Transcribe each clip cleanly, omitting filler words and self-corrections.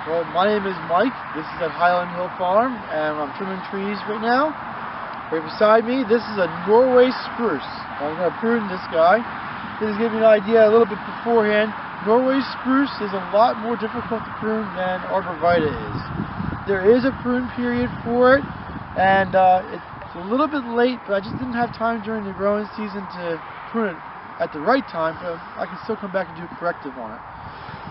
Well, my name is Mike. This is at Highland Hill Farm, and I'm trimming trees right now. Right beside me, this is a Norway spruce. I'm going to prune this guy. This is giving you an idea a little bit beforehand. Norway spruce is a lot more difficult to prune than arborvitae is. There is a prune period for it, and it's a little bit late, but I just didn't have time during the growing season to prune it at the right time, but I can still come back and do a corrective on it.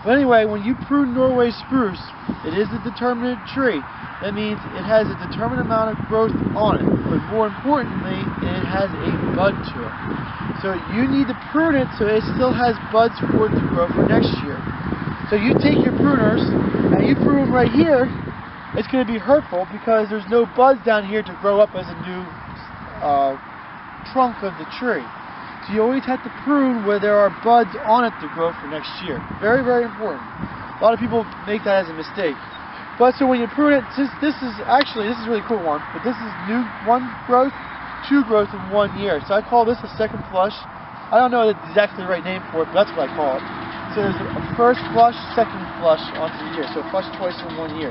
But anyway, when you prune Norway spruce, it is a determinate tree. That means it has a determined amount of growth on it, but more importantly, it has a bud to it. So you need to prune it so it still has buds for it to grow for next year. So you take your pruners and you prune right here, it's going to be hurtful because there's no buds down here to grow up as a new trunk of the tree. So you always have to prune where there are buds on it to grow for next year. Very, very important. A lot of people make that as a mistake. But so when you prune it, this is a really cool one, but this is new one growth, two growth in 1 year. So I call this a second flush. I don't know exactly the right name for it, but that's what I call it. So there's a first flush, second flush onto the year. So flush twice in 1 year.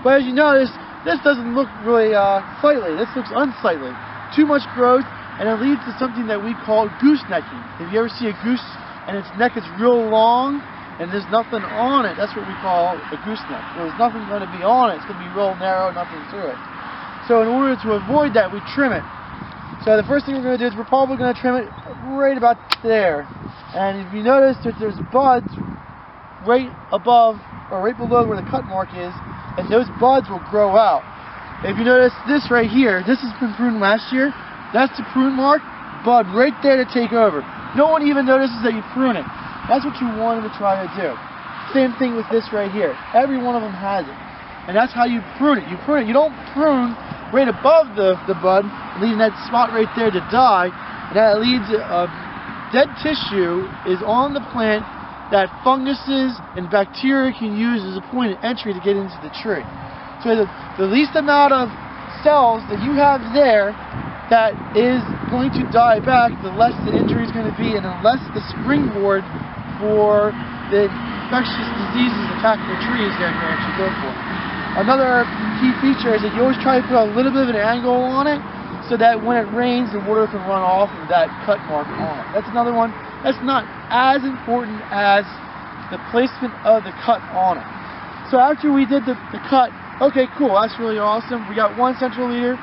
But as you notice, this doesn't look really sightly. This looks unsightly. Too much growth. And it leads to something that we call goosenecking. If you ever see a goose and its neck is real long and there's nothing on it, that's what we call a gooseneck. Well, there's nothing going to be on it. It's going to be real narrow, nothing through it. So in order to avoid that, we trim it. So the first thing we're going to do is we're probably going to trim it right about there. And if you notice that there's buds right above or right below where the cut mark is, and those buds will grow out. If you notice this right here, this has been pruned last year. That's the prune mark, bud right there to take over. No one even notices that you prune it. That's what you wanted to try to do. Same thing with this right here. Every one of them has it. And that's how you prune it. You prune it. You don't prune right above the bud, leaving that spot right there to die. And that leads dead tissue is on the plant that funguses and bacteria can use as a point of entry to get into the tree. So the least amount of cells that you have there that is going to die back, the less the injury is going to be, and the less the springboard for the infectious diseases attacking the trees they're going to actually go for. Another key feature is that you always try to put a little bit of an angle on it so that when it rains, the water can run off of that cut mark on it. That's another one that's not as important as the placement of the cut on it. So after we did the cut, okay, cool, that's really awesome. We got one central leader,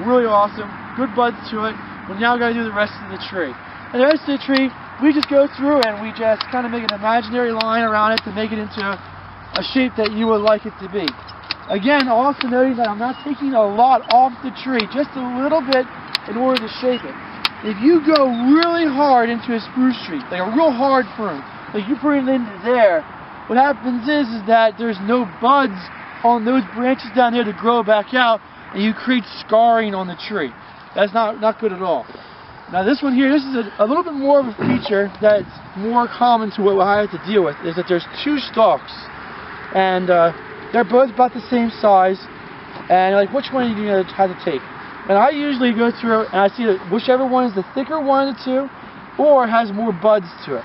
really awesome. Good buds to it. We're now going to do the rest of the tree. And the rest of the tree, we just go through and we just kind of make an imaginary line around it to make it into a shape that you would like it to be. Again, also noting that I'm not taking a lot off the tree, just a little bit in order to shape it. If you go really hard into a spruce tree, like a real hard prune, like you prune it into there, what happens is that there's no buds on those branches down there to grow back out, and you create scarring on the tree. That's not good at all. Now this one here, this is a little bit more of a feature that's more common to what I have to deal with, is that there's two stalks. And they're both about the same size. And like, which one are you going to have to take? And I usually go through and I see that whichever one is the thicker one of the two, or has more buds to it.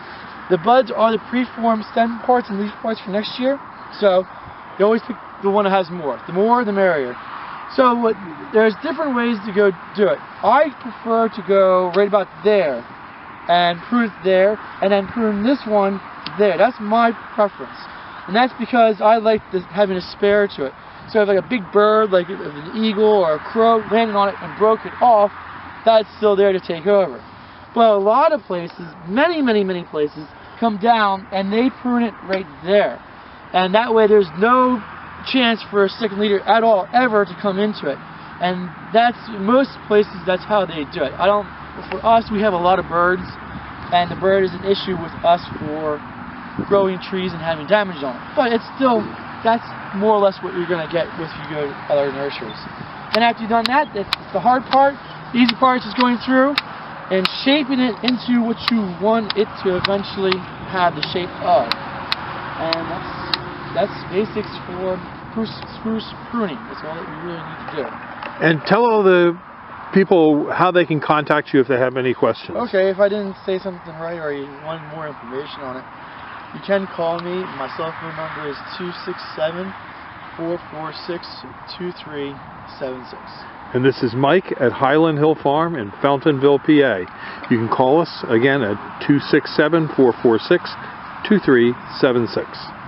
The buds are the preformed stem parts and leaf parts for next year. So you always pick the one that has more. The more, the merrier. So there's different ways to go do it. I prefer to go right about there and prune it there and then prune this one there. That's my preference. And that's because I like having a spare to it. So if like a big bird, like an eagle or a crow landed on it and broke it off, that's still there to take over. But a lot of places, many places, come down and they prune it right there. And that way there's no chance for a second leader at all ever to come into it, and that's most places that's how they do it. For us, we have a lot of birds, and the bird is an issue with us for growing trees and having damage on it. But it's still, that's more or less what you're going to get if you go to other nurseries. And after you've done that, that's the hard part. The easy part is just going through and shaping it into what you want it to eventually have the shape of. And that's basics for spruce pruning. That's all that we really need to do. And tell all the people how they can contact you if they have any questions. Okay, if I didn't say something right or you want more information on it. You can call me. My cell phone number is 267-446-2376. And this is Mike at Highland Hill Farm in Fountainville, PA. You can call us again at 267-446-2376.